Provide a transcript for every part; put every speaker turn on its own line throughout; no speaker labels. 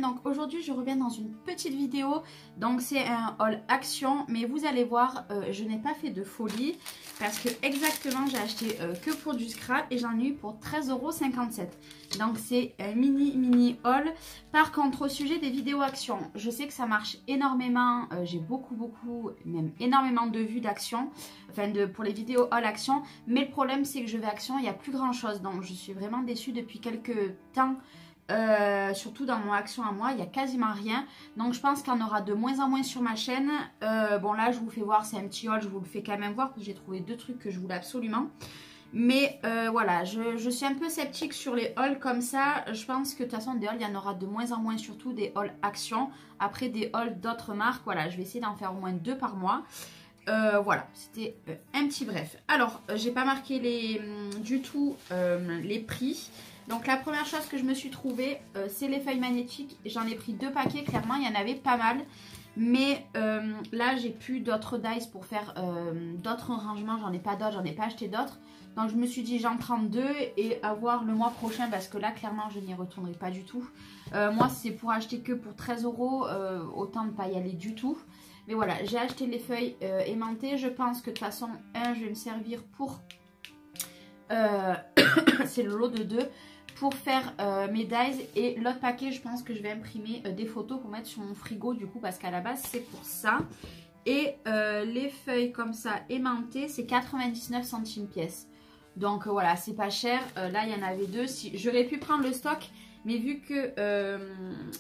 Donc aujourd'hui je reviens dans une petite vidéo, donc c'est un haul action, mais vous allez voir, je n'ai pas fait de folie parce que exactement j'ai acheté que pour du scrap et j'en ai eu pour 13,57 €. Donc c'est un mini haul. Par contre, au sujet des vidéos action, je sais que ça marche énormément, j'ai beaucoup même énormément de vues d'action, enfin pour les vidéos haul action, mais le problème c'est que je vais action, il n'y a plus grand chose, donc je suis vraiment déçue depuis quelques temps. Surtout dans mon action à moi, il n'y a quasiment rien. Donc je pense qu'il y en aura de moins en moins sur ma chaîne. Bon là je vous fais voir, c'est un petit haul, je vous le fais quand même voir parce que j'ai trouvé deux trucs que je voulais absolument. Mais voilà, je suis un peu sceptique sur les hauls comme ça. Je pense que de toute façon des hauls, il y en aura de moins en moins, surtout des hauls action. Après des hauls d'autres marques, voilà, je vais essayer d'en faire au moins 2 par mois. Voilà, c'était un petit bref. Alors, j'ai pas marqué du tout les prix. Donc la première chose que je me suis trouvée, c'est les feuilles magnétiques. J'en ai pris 2 paquets, clairement il y en avait pas mal. Mais là j'ai plus d'autres dies pour faire d'autres rangements. J'en ai pas d'autres, j'en ai pas acheté d'autres. Donc je me suis dit j'en prends 2 et à voir le mois prochain. Parce que là clairement je n'y retournerai pas du tout. Moi c'est pour acheter que pour 13 €, autant ne pas y aller du tout. Mais voilà, j'ai acheté les feuilles aimantées. Je pense que de toute façon, je vais me servir pour... c'est le lot de 2 pour faire mes dies. Et l'autre paquet, je pense que je vais imprimer des photos pour mettre sur mon frigo du coup. Parce qu'à la base, c'est pour ça. Et les feuilles comme ça aimantées, c'est 99 centimes pièce. Donc voilà, c'est pas cher. Là, il y en avait 2. J'aurais pu prendre le stock. Mais vu que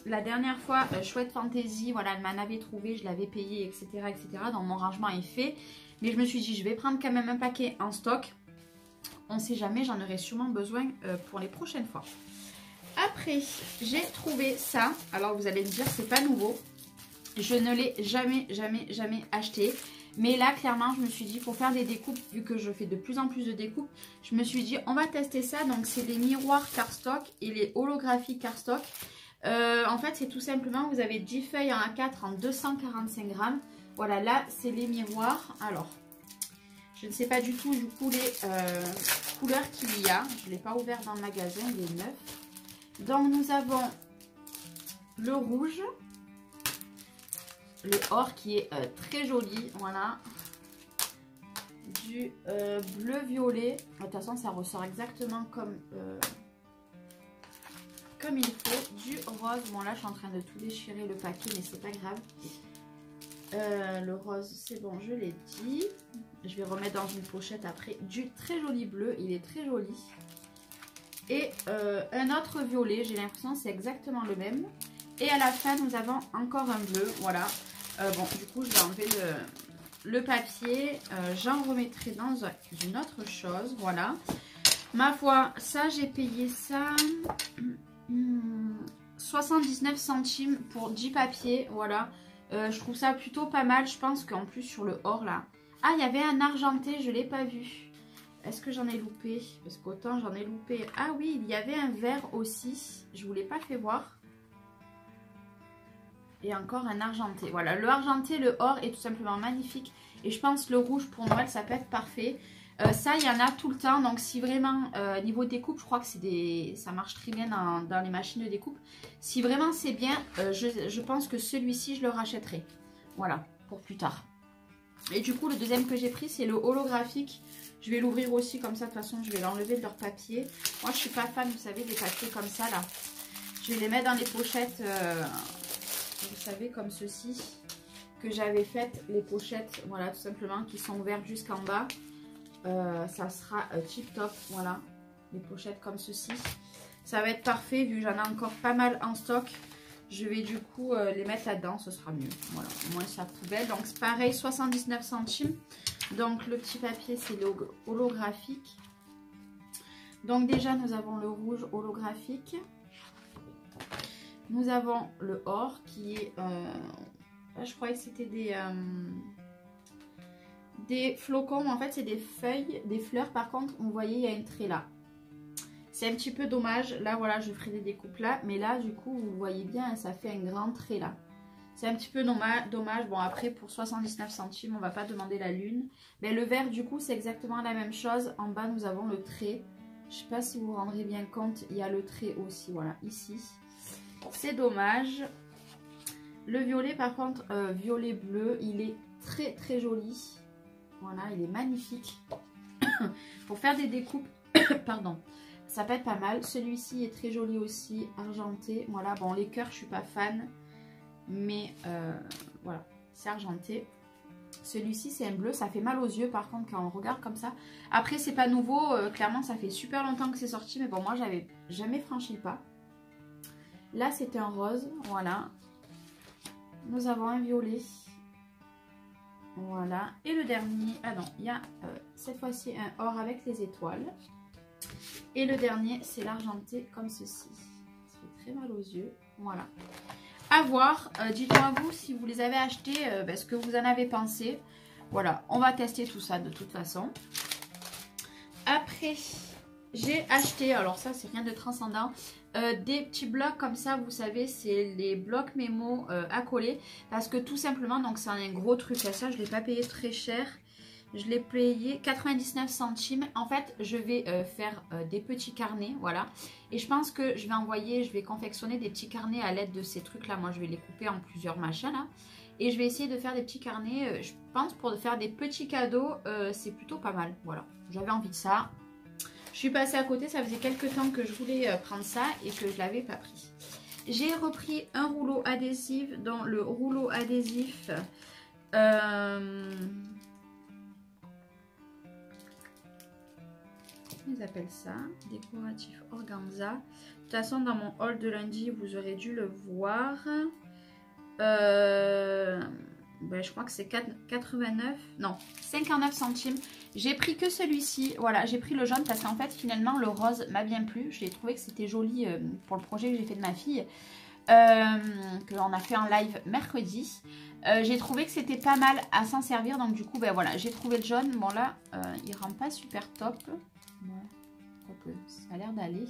la dernière fois, Chouette Fantasy, voilà, elle m'en avait trouvé, je l'avais payé, etc., etc. Donc mon rangement est fait. Mais je me suis dit, je vais prendre quand même un paquet en stock. On ne sait jamais, j'en aurai sûrement besoin pour les prochaines fois. Après, j'ai trouvé ça. Alors vous allez me dire, c'est pas nouveau. Je ne l'ai jamais acheté. Mais là, clairement, je me suis dit, pour faire des découpes, vu que je fais de plus en plus de découpes, je me suis dit, on va tester ça. Donc, c'est les miroirs cardstock et les holographies cardstock. En fait, c'est tout simplement, vous avez 10 feuilles en A4 en 245 grammes. Voilà, là, c'est les miroirs. Alors, je ne sais pas du tout, du coup, les couleurs qu'il y a. Je ne l'ai pas ouvert dans le magasin, il est neuf. Donc, nous avons le rouge. Le or qui est très joli, voilà. Du bleu-violet. De toute façon, ça ressort exactement comme il faut. Du rose. Bon, là, je suis en train de tout déchirer le paquet, mais c'est pas grave. Le rose, c'est bon, je l'ai dit. Je vais remettre dans une pochette après. Du très joli bleu, il est très joli. Et un autre violet, j'ai l'impression que c'est exactement le même. Et à la fin, nous avons encore un bleu, voilà. Bon, du coup, je vais enlever le papier. J'en remettrai dans une autre chose, voilà. Ma foi, ça, j'ai payé ça 79 centimes pour 10 papiers, voilà. Je trouve ça plutôt pas mal. Je pense qu'en plus, sur le or, là... Ah, il y avait un argenté, je ne l'ai pas vu. Est-ce que j'en ai loupé? Parce qu'autant, j'en ai loupé. Ah oui, il y avait un vert aussi. Je ne vous l'ai pas fait voir. Et encore un argenté. Voilà, le argenté, le or est tout simplement magnifique. Et je pense le rouge pour Noël, ça peut être parfait. Ça, il y en a tout le temps. Donc, si vraiment, niveau découpe, je crois que ça marche très bien dans les machines de découpe. Si vraiment c'est bien, je pense que celui-ci, je le rachèterai. Voilà, pour plus tard. Et du coup, le deuxième que j'ai pris, c'est le holographique. Je vais l'ouvrir aussi comme ça. De toute façon, je vais l'enlever de leur papier. Moi, je suis pas fan, vous savez, des papiers comme ça, là. Je vais les mettre dans les pochettes... vous savez, comme ceci, que j'avais fait les pochettes, voilà, tout simplement, qui sont ouvertes jusqu'en bas. Ça sera tip top, voilà, les pochettes comme ceci. Ça va être parfait, vu que j'en ai encore pas mal en stock. Je vais du coup les mettre là-dedans, ce sera mieux. Voilà, au moins ça poubelle. Donc c'est pareil, 79 centimes. Donc le petit papier, c'est holographique. Donc déjà, nous avons le rouge holographique. Nous avons le or qui est... je croyais que c'était des flocons. En fait, c'est des feuilles, des fleurs. Par contre, vous voyez, il y a une trait là. C'est un petit peu dommage. Là, voilà, je ferai des découpes là. Mais là, du coup, vous voyez bien, ça fait un grand trait là. C'est un petit peu dommage. Bon, après, pour 79 centimes, on va pas demander la lune. Mais le vert, du coup, c'est exactement la même chose. En bas, nous avons le trait. Je sais pas si vous vous rendrez bien compte. Il y a le trait aussi, voilà, ici. C'est dommage. Le violet, par contre, violet bleu, il est très, très joli. Voilà, il est magnifique. Pour faire des découpes, pardon, ça peut être pas mal. Celui-ci est très joli aussi, argenté. Voilà, bon, les cœurs, je suis pas fan. Mais voilà, c'est argenté. Celui-ci, c'est un bleu. Ça fait mal aux yeux, par contre, quand on regarde comme ça. Après, c'est pas nouveau. Clairement, ça fait super longtemps que c'est sorti. Mais bon, moi, j'avais jamais franchi le pas. Là, c'est un rose. Voilà. Nous avons un violet. Voilà. Et le dernier, ah non, il y a cette fois-ci un or avec les étoiles. Et le dernier, c'est l'argenté comme ceci. Ça fait très mal aux yeux. Voilà. À voir. Dites-moi vous si vous les avez achetés, ce que vous en avez pensé. Voilà, on va tester tout ça de toute façon. Après, j'ai acheté, alors ça c'est rien de transcendant, des petits blocs comme ça, vous savez, c'est les blocs mémo à coller. Parce que tout simplement, donc c'est un gros truc à ça, je ne l'ai pas payé très cher. Je l'ai payé 99 centimes. En fait, je vais faire des petits carnets, voilà. Et je pense que je vais confectionner des petits carnets à l'aide de ces trucs-là. Moi, je vais les couper en plusieurs machins, là. Et je vais essayer de faire des petits carnets. Je pense pour faire des petits cadeaux, c'est plutôt pas mal. Voilà, j'avais envie de ça. Je suis passée à côté, ça faisait quelques temps que je voulais prendre ça et que je ne l'avais pas pris. J'ai repris un rouleau adhésif. Dans le rouleau adhésif... ils appellent ça décoratif organza. De toute façon, dans mon haul de lundi, vous aurez dû le voir. Je crois que c'est 89, non, 59 centimes. J'ai pris que celui-ci. Voilà, j'ai pris le jaune parce qu'en fait, finalement, le rose m'a bien plu. J'ai trouvé que c'était joli pour le projet que j'ai fait de ma fille. Que l'on a fait en live mercredi. J'ai trouvé que c'était pas mal à s'en servir. Donc du coup, voilà, j'ai trouvé le jaune. Bon là, il rend pas super top. Ouais, ça a l'air d'aller.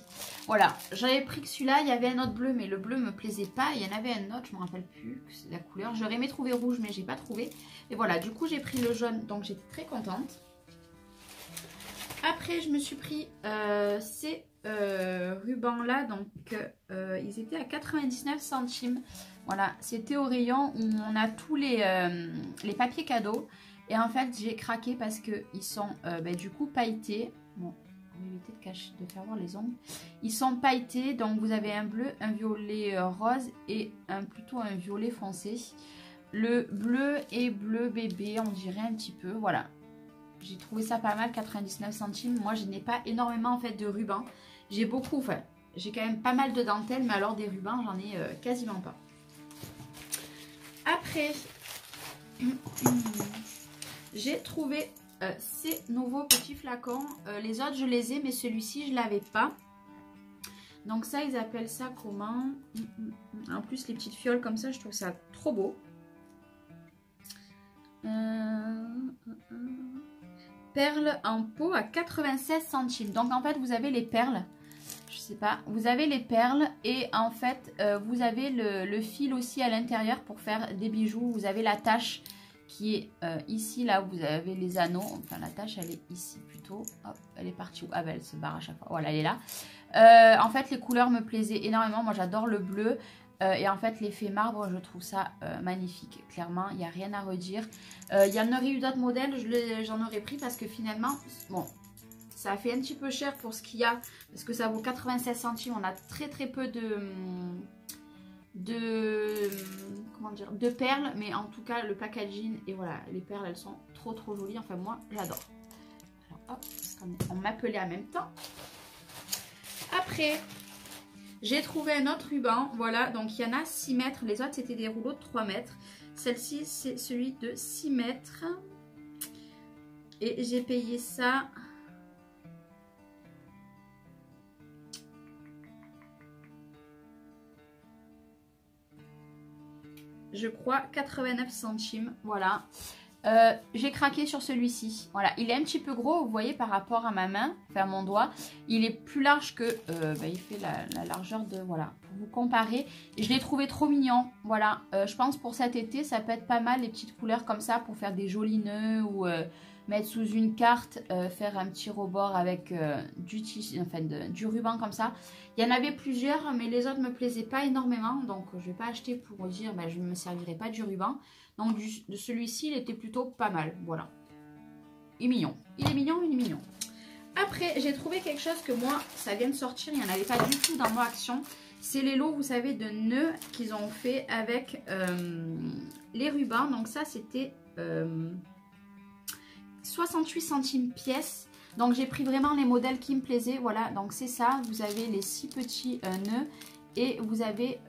Voilà, j'avais pris que celui-là, il y avait un autre bleu, mais le bleu me plaisait pas. Il y en avait un autre, je me rappelle plus la couleur. J'aurais aimé trouver rouge, mais j'ai pas trouvé. Et voilà, du coup j'ai pris le jaune, donc j'étais très contente. Après, je me suis pris ces rubans là, donc ils étaient à 99 centimes. Voilà, c'était au rayon où on a tous les papiers cadeaux. Et en fait, j'ai craqué parce qu'ils sont du coup pailletés. Bon, on va éviter de faire voir les ongles. Ils sont pailletés, donc vous avez un bleu, un violet rose et plutôt un violet foncé. Le bleu est bleu bébé, on dirait un petit peu, voilà. J'ai trouvé ça pas mal, 99 centimes. Moi, je n'ai pas énormément en fait de rubans. J'ai beaucoup, enfin, j'ai quand même pas mal de dentelles, mais alors des rubans, j'en ai quasiment pas. Après, j'ai trouvé ces nouveaux petits flacons. Les autres, je les ai, mais celui-ci, je ne l'avais pas. Donc ça, ils appellent ça comment? En plus, les petites fioles comme ça, je trouve ça trop beau. Perles en pot à 96 centimes. Donc en fait, vous avez les perles. Je sais pas. Vous avez les perles et en fait, vous avez le fil aussi à l'intérieur pour faire des bijoux. Vous avez la tache qui est ici, là où vous avez les anneaux. Enfin, la tache, elle est ici plutôt. Hop, elle est partie où? Ah ben, elle se barre à chaque fois. Voilà, elle est là. En fait, les couleurs me plaisaient énormément. Moi, j'adore le bleu. Et en fait, l'effet marbre, je trouve ça magnifique. Clairement, il n'y a rien à redire. Il y en aurait eu d'autres modèles, j'en aurais pris parce que finalement, bon, ça a fait un petit peu cher pour ce qu'il y a. Parce que ça vaut 96 centimes. On a très très peu comment dire, de perles. Mais en tout cas, le packaging, et voilà, les perles, elles sont trop trop jolies. Enfin, moi, j'adore. Alors, hop, on m'appelait en même temps. Après... j'ai trouvé un autre ruban, voilà, donc il y en a 6 mètres, les autres c'était des rouleaux de 3 mètres. Celle-ci c'est celui de 6 mètres. Et j'ai payé ça... je crois 89 centimes, voilà. J'ai craqué sur celui-ci. Voilà, il est un petit peu gros, vous voyez, par rapport à ma main, enfin à mon doigt. Il est plus large que... il fait la largeur de... Voilà, pour vous comparer. Et je l'ai trouvé trop mignon. Voilà, je pense pour cet été, ça peut être pas mal les petites couleurs comme ça pour faire des jolis nœuds ou mettre sous une carte, faire un petit rebord avec du tissu, enfin du ruban comme ça. Il y en avait plusieurs, mais les autres me plaisaient pas énormément. Donc, je vais pas acheter pour dire, je ne me servirai pas du ruban. Donc de celui-ci, il était plutôt pas mal. Voilà. Il est mignon. Il est mignon, il est mignon. Après, j'ai trouvé quelque chose que moi, ça vient de sortir. Il n'y en avait pas du tout dans mon action. C'est les lots, vous savez, de nœuds qu'ils ont fait avec les rubans. Donc ça, c'était 68 centimes pièce. Donc j'ai pris vraiment les modèles qui me plaisaient. Voilà, donc c'est ça. Vous avez les 6 petits nœuds. Et vous avez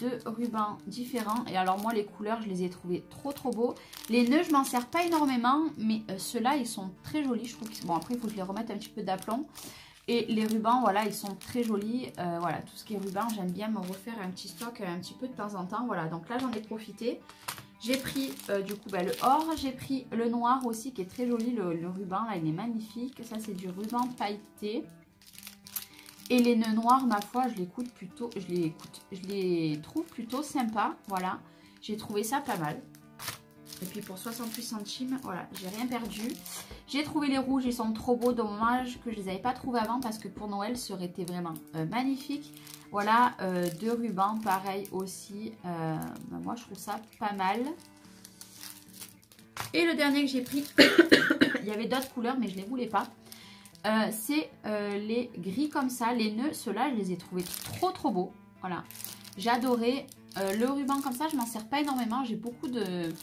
deux rubans différents. Et alors moi les couleurs je les ai trouvés trop beaux. Les nœuds je m'en sers pas énormément. Mais ceux-là ils sont très jolis. Je trouve qu'ils... Bon après il faut que je les remette un petit peu d'aplomb. Et les rubans voilà ils sont très jolis. Voilà tout ce qui est ruban j'aime bien me refaire un petit stock un petit peu de temps en temps. Voilà donc là j'en ai profité. J'ai pris du coup le or. J'ai pris le noir aussi qui est très joli. Le ruban là il est magnifique. Ça c'est du ruban pailleté. Et les nœuds noirs, ma foi, je les trouve plutôt sympas. Voilà, j'ai trouvé ça pas mal. Et puis pour 68 centimes, voilà, j'ai rien perdu. J'ai trouvé les rouges, ils sont trop beaux. Dommage que je les avais pas trouvés avant parce que pour Noël, ça aurait été vraiment magnifique. Voilà, deux rubans, pareil aussi. Moi, je trouve ça pas mal. Et le dernier que j'ai pris, il y avait d'autres couleurs, mais je ne les voulais pas. C'est les gris comme ça, les nœuds, ceux-là je les ai trouvés trop beaux, voilà, j'ai adoré. Le ruban comme ça je m'en sers pas énormément, j'ai beaucoup de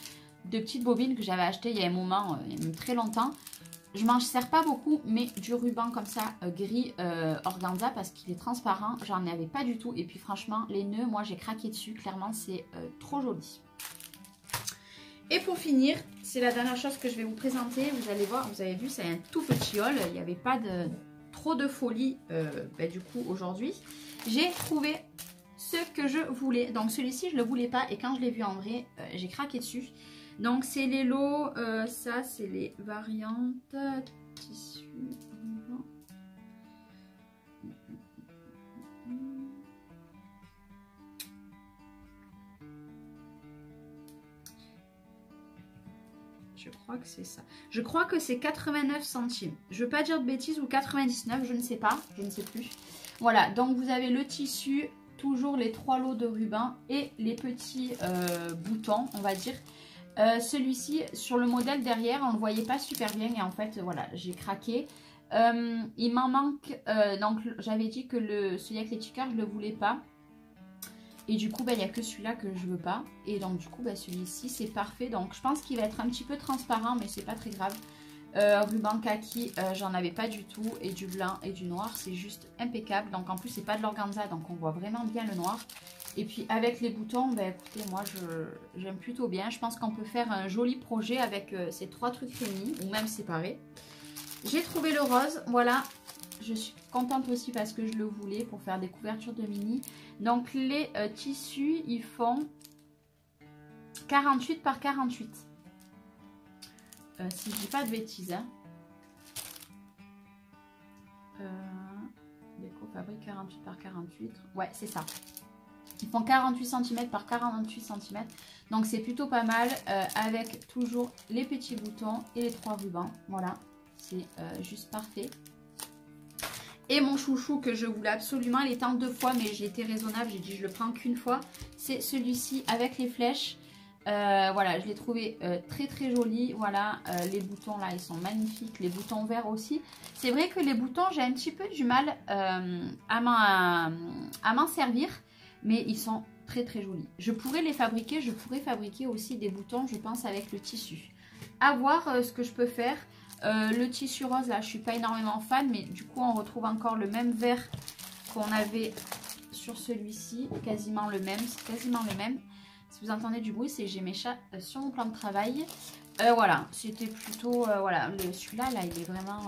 petites bobines que j'avais achetées il y a un moment, il y a même très longtemps, je m'en sers pas beaucoup, mais du ruban comme ça gris organza parce qu'il est transparent, j'en avais pas du tout. Et puis franchement les nœuds, moi j'ai craqué dessus, clairement c'est trop joli. Et pour finir, c'est la dernière chose que je vais vous présenter. Vous allez voir, vous avez vu, c'est un tout petit haul. Il n'y avait pas trop de folie du coup aujourd'hui. J'ai trouvé ce que je voulais. Donc celui-ci, je ne le voulais pas. Et quand je l'ai vu en vrai, j'ai craqué dessus. Donc c'est les lots, ça c'est les variantes. Tissu. Je crois que c'est ça. Je crois que c'est 89 centimes. Je ne veux pas dire de bêtises ou 99, je ne sais pas. Je ne sais plus. Voilà, donc vous avez le tissu, toujours les 3 lots de ruban et les petits boutons, on va dire. Celui-ci, sur le modèle derrière, on ne le voyait pas super bien. Et en fait, voilà, j'ai craqué. Il m'en manque... donc, j'avais dit que celui avec les tickers, je ne le voulais pas. Et du coup, il n'y a que celui-là que je veux pas. Et donc, du coup, celui-ci, c'est parfait. Donc, je pense qu'il va être un petit peu transparent, mais c'est pas très grave. Ruban kaki, j'en avais pas du tout. Et du blanc et du noir, c'est juste impeccable. Donc, en plus, c'est pas de l'organza, donc on voit vraiment bien le noir. Et puis, avec les boutons, écoutez, moi, j'aime plutôt bien. Je pense qu'on peut faire un joli projet avec ces 3 trucs réunis, ou même séparés. J'ai trouvé le rose, voilà. Je suis contente aussi parce que je le voulais pour faire des couvertures de mini. Donc les tissus, ils font 48 par 48. Si je dis pas de bêtises. Hein. Déco fabrique 48 par 48. Ouais, c'est ça. Ils font 48 cm par 48 cm. Donc c'est plutôt pas mal. Avec toujours les petits boutons et les 3 rubans. Voilà, c'est juste parfait. Et mon chouchou que je voulais absolument, il était en 2 fois, mais j'ai été raisonnable, j'ai dit je le prends qu'une fois. C'est celui-ci avec les flèches. Voilà, je l'ai trouvé très joli. Voilà, les boutons là, ils sont magnifiques. Les boutons verts aussi. C'est vrai que les boutons, j'ai un petit peu du mal à m'en servir, mais ils sont très jolis. Je pourrais les fabriquer, je pourrais fabriquer aussi des boutons, je pense, avec le tissu. À voir ce que je peux faire. Le tissu rose là je suis pas énormément fan, mais du coup on retrouve encore le même vert qu'on avait sur celui-ci, quasiment le même, c'est quasiment le même. Si vous entendez du bruit, c'est que j'ai mes chats sur mon plan de travail. Voilà, c'était plutôt voilà, celui-là là il est vraiment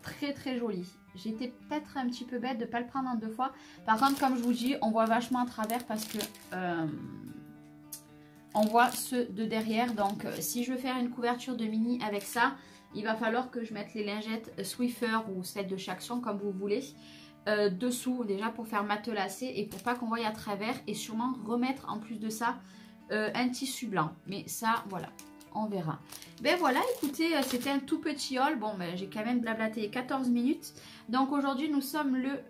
très joli. J'étais peut-être un petit peu bête de ne pas le prendre en 2 fois. Par contre, comme je vous dis, on voit vachement à travers parce que on voit ceux de derrière. Donc si je veux faire une couverture de mini avec ça, il va falloir que je mette les lingettes Swiffer ou celles de Chaction comme vous voulez dessous déjà pour faire matelassé et pour pas qu'on voie à travers, et sûrement remettre en plus de ça un tissu blanc. Mais ça voilà, on verra. Ben voilà, écoutez, c'était un tout petit haul. Bon, ben, j'ai quand même blablaté 14 minutes. Donc aujourd'hui nous sommes le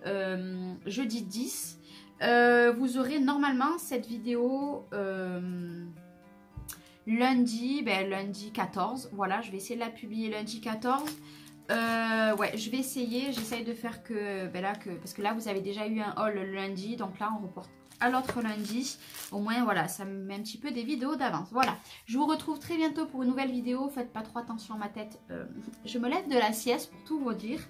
jeudi 10. Vous aurez normalement cette vidéo lundi, lundi 14. Voilà, je vais essayer de la publier lundi 14. Ouais, je vais essayer. J'essaye de faire que, parce que là vous avez déjà eu un haul le lundi. Donc là on reporte à l'autre lundi. Au moins voilà, ça me met un petit peu des vidéos d'avance. Voilà, je vous retrouve très bientôt pour une nouvelle vidéo. Faites pas trop attention à ma tête, je me lève de la sieste pour tout vous dire.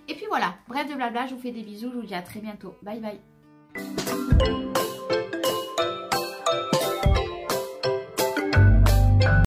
Et puis voilà, bref de blabla, je vous fais des bisous, je vous dis à très bientôt. Bye bye.